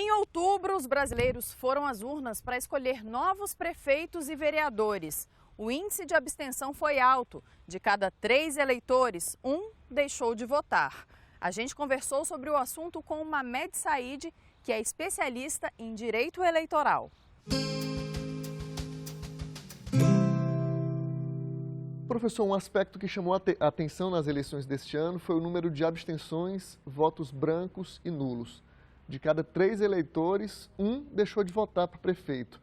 Em outubro, os brasileiros foram às urnas para escolher novos prefeitos e vereadores. O índice de abstenção foi alto. De cada 3 eleitores, 1 deixou de votar. A gente conversou sobre o assunto com o Mamed Said, que é especialista em direito eleitoral. Professor, um aspecto que chamou a atenção nas eleições deste ano foi o número de abstenções, votos brancos e nulos. De cada 3 eleitores, 1 deixou de votar para o prefeito.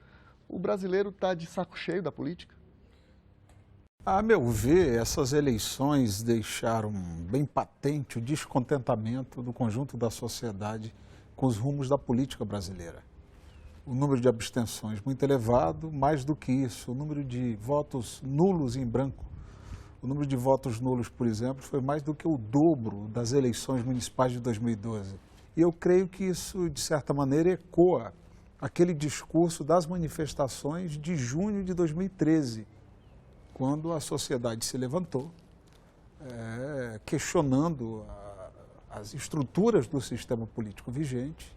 O brasileiro está de saco cheio da política? A meu ver, essas eleições deixaram bem patente o descontentamento do conjunto da sociedade com os rumos da política brasileira. O número de abstenções muito elevado, mais do que isso, o número de votos nulos em branco. O número de votos nulos, por exemplo, foi mais do que o dobro das eleições municipais de 2012. E eu creio que isso, de certa maneira, ecoa aquele discurso das manifestações de junho de 2013, quando a sociedade se levantou, questionando as estruturas do sistema político vigente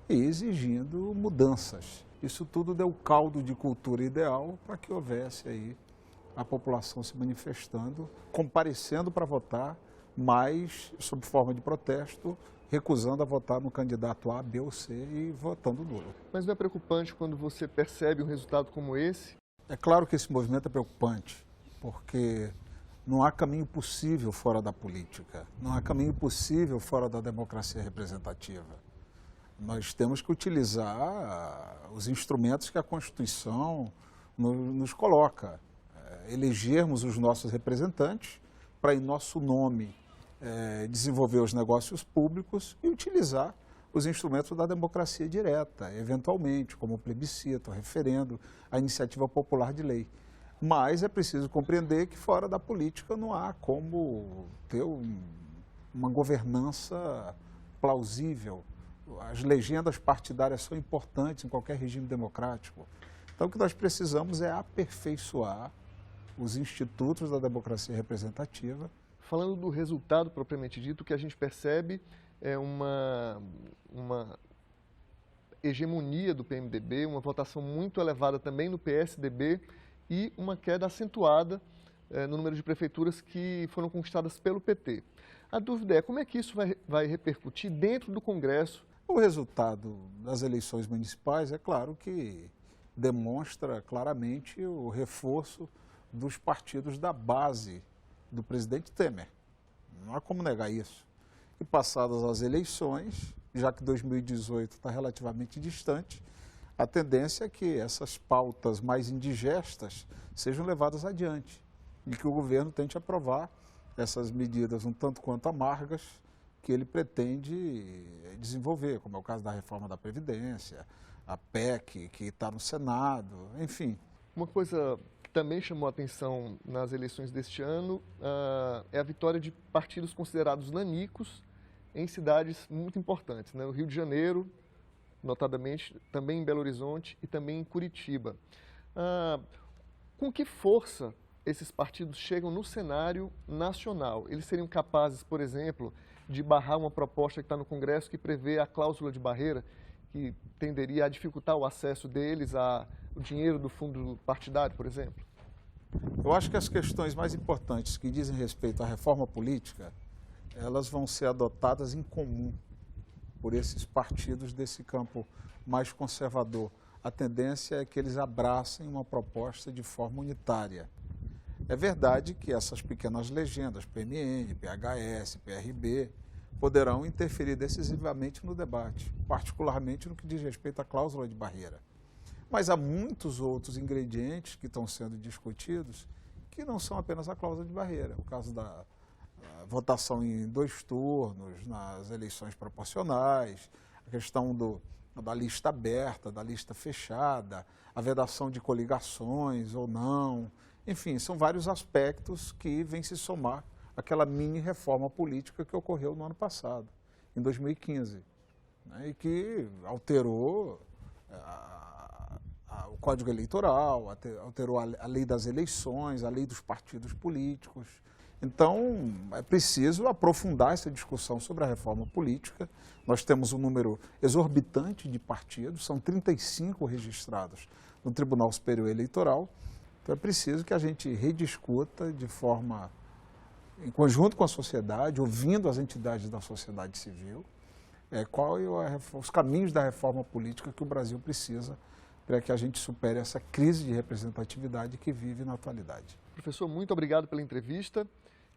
e exigindo mudanças. Isso tudo deu caldo de cultura ideal para que houvesse aí a população se manifestando, comparecendo para votar, mas, sob forma de protesto, recusando a votar no candidato A, B ou C e votando nulo. Mas não é preocupante quando você percebe um resultado como esse? É claro que esse movimento é preocupante, porque não há caminho possível fora da política, não há caminho possível fora da democracia representativa. Nós temos que utilizar os instrumentos que a Constituição nos coloca, elegermos os nossos representantes para, em nosso nome, desenvolver os negócios públicos e utilizar os instrumentos da democracia direta, eventualmente, como o plebiscito, o referendo, a iniciativa popular de lei. Mas é preciso compreender que fora da política não há como ter uma governança plausível. As legendas partidárias são importantes em qualquer regime democrático. Então, o que nós precisamos é aperfeiçoar os institutos da democracia representativa. Falando do resultado propriamente dito, o que a gente percebe é uma hegemonia do PMDB, uma votação muito elevada também no PSDB e uma queda acentuada no número de prefeituras que foram conquistadas pelo PT. A dúvida é como é que isso vai repercutir dentro do Congresso? O resultado das eleições municipais, é claro que demonstra claramente o reforço dos partidos da base do presidente Temer. Não há como negar isso. E passadas as eleições, já que 2018 está relativamente distante, a tendência é que essas pautas mais indigestas sejam levadas adiante e que o governo tente aprovar essas medidas um tanto quanto amargas que ele pretende desenvolver, como é o caso da reforma da Previdência, a PEC que está no Senado, enfim. Uma coisa que também chamou a atenção nas eleições deste ano é a vitória de partidos considerados nanicos em cidades muito importantes, né? No Rio de Janeiro, notadamente, também em Belo Horizonte e também em Curitiba. Com que força esses partidos chegam no cenário nacional? Eles seriam capazes, por exemplo, de barrar uma proposta que está no Congresso que prevê a cláusula de barreira, que tenderia a dificultar o acesso deles ao dinheiro do fundo partidário, por exemplo? Eu acho que as questões mais importantes que dizem respeito à reforma política, elas vão ser adotadas em comum por esses partidos desse campo mais conservador. A tendência é que eles abracem uma proposta de forma unitária. É verdade que essas pequenas legendas, PMN, PHS, PRB, poderão interferir decisivamente no debate, particularmente no que diz respeito à cláusula de barreira. Mas há muitos outros ingredientes que estão sendo discutidos que não são apenas a cláusula de barreira. O caso da votação em 2 turnos, nas eleições proporcionais, a questão da lista aberta, da lista fechada, a vedação de coligações ou não. Enfim, são vários aspectos que vêm se somar àquela mini reforma política que ocorreu no ano passado, em 2015, né, e que alterou o Código Eleitoral, alterou a lei das eleições, a lei dos partidos políticos. Então, é preciso aprofundar essa discussão sobre a reforma política. Nós temos um número exorbitante de partidos, são 35 registrados no Tribunal Superior Eleitoral. Então, é preciso que a gente rediscuta de forma, em conjunto com a sociedade, ouvindo as entidades da sociedade civil, qual os caminhos da reforma política que o Brasil precisa para que a gente supere essa crise de representatividade que vive na atualidade. Professor, muito obrigado pela entrevista.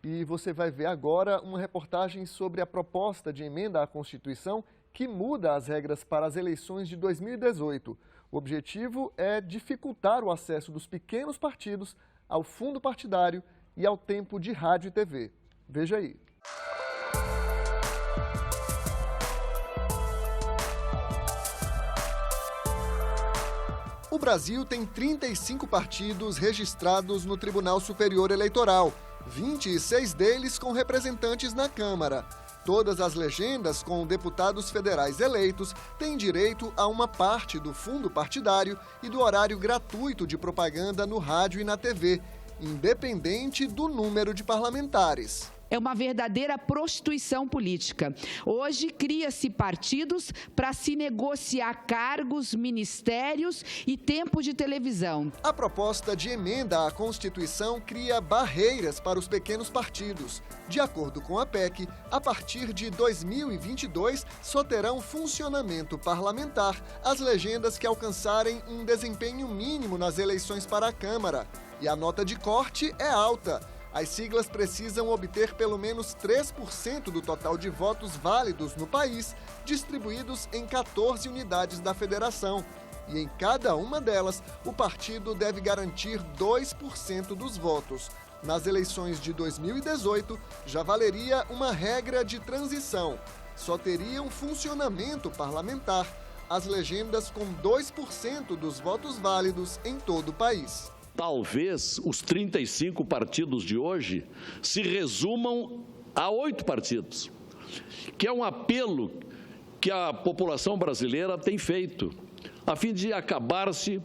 E você vai ver agora uma reportagem sobre a proposta de emenda à Constituição que muda as regras para as eleições de 2018. O objetivo é dificultar o acesso dos pequenos partidos ao fundo partidário e ao tempo de rádio e TV. Veja aí. O Brasil tem 35 partidos registrados no Tribunal Superior Eleitoral, 26 deles com representantes na Câmara. Todas as legendas com deputados federais eleitos têm direito a uma parte do fundo partidário e do horário gratuito de propaganda no rádio e na TV, independente do número de parlamentares. É uma verdadeira prostituição política. Hoje cria-se partidos para se negociar cargos, ministérios e tempo de televisão. A proposta de emenda à Constituição cria barreiras para os pequenos partidos. De acordo com a PEC, a partir de 2022 só terão funcionamento parlamentar as legendas que alcançarem um desempenho mínimo nas eleições para a Câmara. E a nota de corte é alta. As siglas precisam obter pelo menos 3% do total de votos válidos no país, distribuídos em 14 unidades da federação. E em cada uma delas, o partido deve garantir 2% dos votos. Nas eleições de 2018, já valeria uma regra de transição. Só teriam funcionamento parlamentar as legendas com 2% dos votos válidos em todo o país. Talvez os 35 partidos de hoje se resumam a 8 partidos, que é um apelo que a população brasileira tem feito, a fim de acabar-se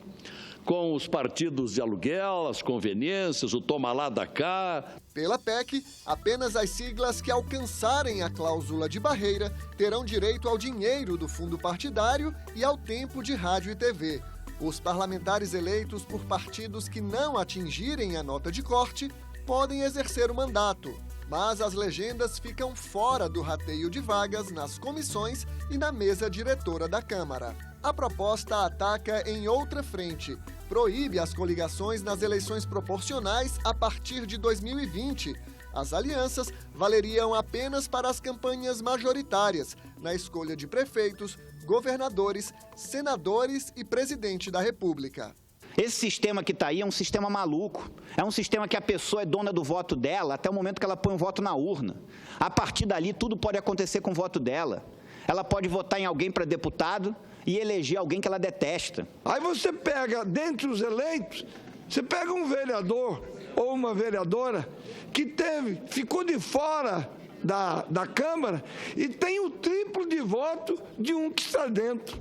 com os partidos de aluguel, as conveniências, o toma lá da cá. Pela PEC, apenas as siglas que alcançarem a cláusula de barreira terão direito ao dinheiro do fundo partidário e ao tempo de rádio e TV. Os parlamentares eleitos por partidos que não atingirem a nota de corte podem exercer o mandato, mas as legendas ficam fora do rateio de vagas nas comissões e na mesa diretora da Câmara. A proposta ataca em outra frente, proíbe as coligações nas eleições proporcionais a partir de 2020. As alianças valeriam apenas para as campanhas majoritárias, na escolha de prefeitos, governadores, senadores e presidente da República. Esse sistema que está aí é um sistema maluco. É um sistema que a pessoa é dona do voto dela até o momento que ela põe o voto na urna. A partir dali, tudo pode acontecer com o voto dela. Ela pode votar em alguém para deputado e eleger alguém que ela detesta. Aí você pega, dentre os eleitos, você pega um vereador ou uma vereadora que ficou de fora da Câmara e tem o triplo de voto de um que está dentro,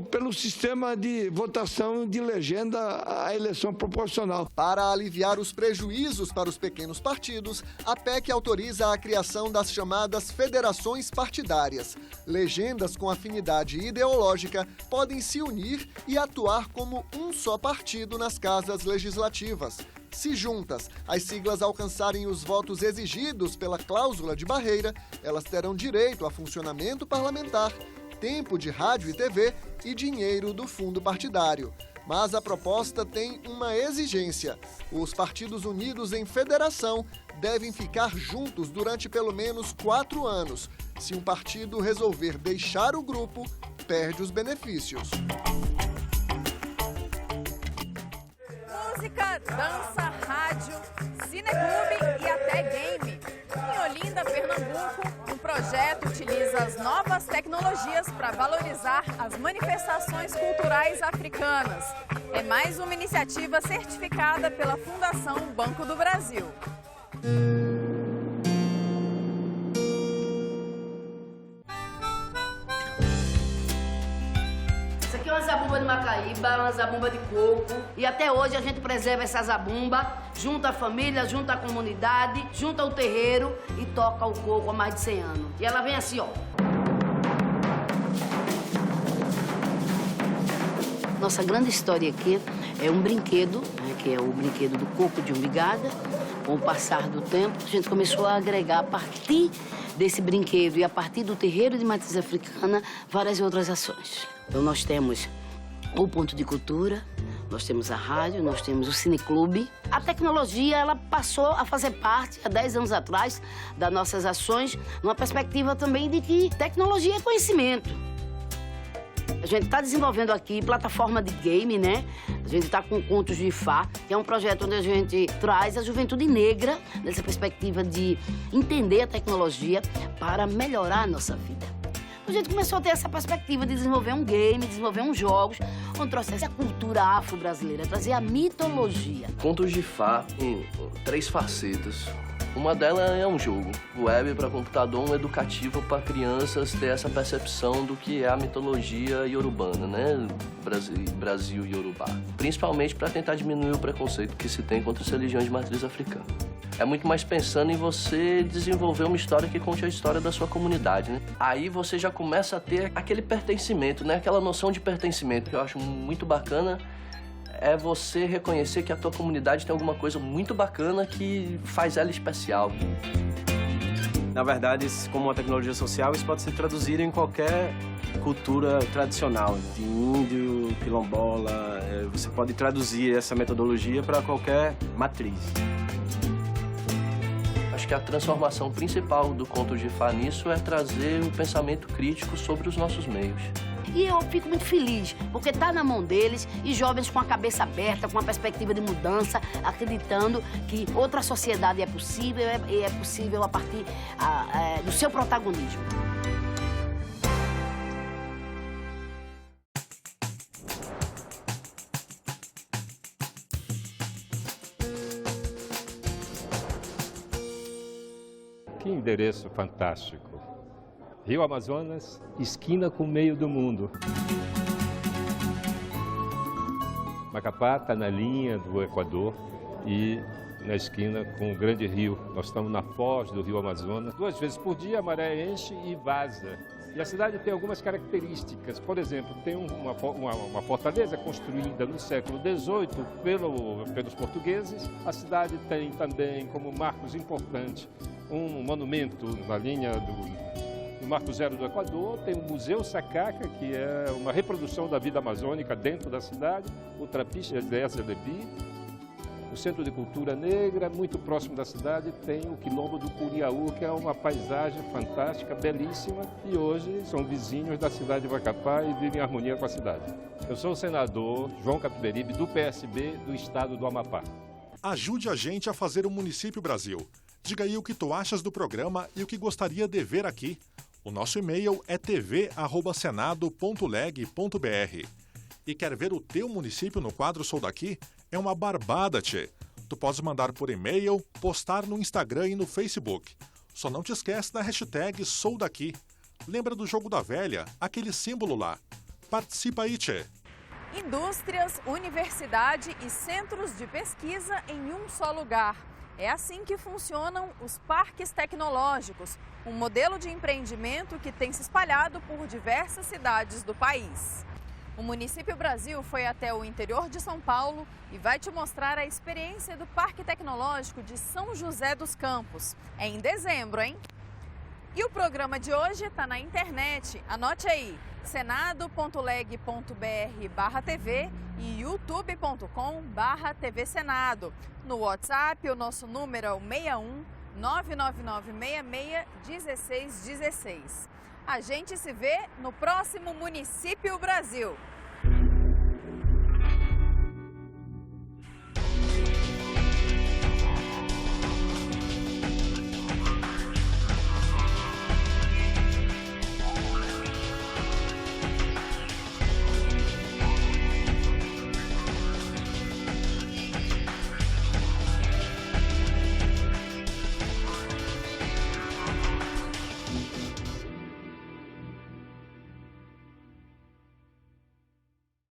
pelo sistema de votação de legenda à eleição proporcional. Para aliviar os prejuízos para os pequenos partidos, a PEC autoriza a criação das chamadas federações partidárias. Legendas com afinidade ideológica podem se unir e atuar como um só partido nas casas legislativas. Se juntas as siglas alcançarem os votos exigidos pela cláusula de barreira, elas terão direito a funcionamento parlamentar, tempo de rádio e TV e dinheiro do fundo partidário. Mas a proposta tem uma exigência. Os partidos unidos em federação devem ficar juntos durante pelo menos 4 anos. Se um partido resolver deixar o grupo, perde os benefícios. Música, dança, rádio, cineclube e até game. Em Olinda, Pernambuco, um projeto utiliza as novas tecnologias para valorizar as manifestações culturais africanas. É mais uma iniciativa certificada pela Fundação Banco do Brasil. Isso aqui é uma zabumba zabumba de Macaíba, uma zabumba de coco. E até hoje a gente preserva essa zabumba, junta a família, junta a comunidade, junta o terreiro e toca o coco há mais de 100 anos. E ela vem assim, ó. Nossa grande história aqui é um brinquedo, né, que é o brinquedo do coco de umbigada. Com o passar do tempo, a gente começou a agregar a partir desse brinquedo e a partir do terreiro de matriz africana várias outras ações. Então nós temos o ponto de cultura, nós temos a rádio, nós temos o cineclube. A tecnologia, ela passou a fazer parte, há 10 anos atrás, das nossas ações, numa perspectiva também de que tecnologia é conhecimento. A gente está desenvolvendo aqui plataforma de game, né? A gente está com Contos de Fá, que é um projeto onde a gente traz a juventude negra nessa perspectiva de entender a tecnologia para melhorar a nossa vida. A gente começou a ter essa perspectiva de desenvolver um game, desenvolver uns jogos, onde trouxesse a cultura afro-brasileira, trazer a mitologia. Contos de Fá em 3 facetas. Uma delas é um jogo web para computador, um educativo para crianças ter essa percepção do que é a mitologia iorubana, né? Brasil e Yorubá. Principalmente para tentar diminuir o preconceito que se tem contra as religiões de matriz africana. É muito mais pensando em você desenvolver uma história que conte a história da sua comunidade, né? Aí você já começa a ter aquele pertencimento, né? Aquela noção de pertencimento que eu acho muito bacana. É você reconhecer que a tua comunidade tem alguma coisa muito bacana que faz ela especial. Na verdade, como uma tecnologia social, isso pode ser traduzido em qualquer cultura tradicional, de índio, quilombola. Você pode traduzir essa metodologia para qualquer matriz. Acho que a transformação principal do Contos de Fá nisso é trazer o pensamento crítico sobre os nossos meios. E eu fico muito feliz, porque está na mão deles e jovens com a cabeça aberta, com uma perspectiva de mudança, acreditando que outra sociedade é possível e é possível a partir do seu protagonismo. Que endereço fantástico. Rio Amazonas, esquina com o meio do mundo. Macapá está na linha do Equador e na esquina com o Grande Rio. Nós estamos na foz do Rio Amazonas. 2 vezes por dia a maré enche e vaza. E a cidade tem algumas características. Por exemplo, tem uma fortaleza construída no século XVIII pelos portugueses. A cidade tem também como marcos importantes um monumento na linha do Marco Zero do Equador, tem o Museu Sacaca, que é uma reprodução da vida amazônica dentro da cidade, o Trapiche Dessa Lebi. O Centro de Cultura Negra, muito próximo da cidade, tem o Quilombo do Curiaú, que é uma paisagem fantástica, belíssima, e hoje são vizinhos da cidade de Macapá e vivem em harmonia com a cidade. Eu sou o senador João Capiberibe, do PSB do estado do Amapá. Ajude a gente a fazer o Município Brasil. Diga aí o que tu achas do programa e o que gostaria de ver aqui. O nosso e-mail é tv@senado.leg.br. E quer ver o teu município no quadro Sou Daqui? É uma barbada, tchê. Tu podes mandar por e-mail, postar no Instagram e no Facebook. Só não te esquece da hashtag Sou Daqui. Lembra do jogo da velha, aquele símbolo lá. Participa aí, tchê. Indústrias, universidade e centros de pesquisa em um só lugar. É assim que funcionam os parques tecnológicos, um modelo de empreendimento que tem se espalhado por diversas cidades do país. O Município Brasil foi até o interior de São Paulo e vai te mostrar a experiência do Parque Tecnológico de São José dos Campos. É em dezembro, hein? E o programa de hoje está na internet. Anote aí, senado.leg.br/TV e youtube.com/TV Senado. No WhatsApp, o nosso número é o 61 99966 1616. A gente se vê no próximo Município Brasil.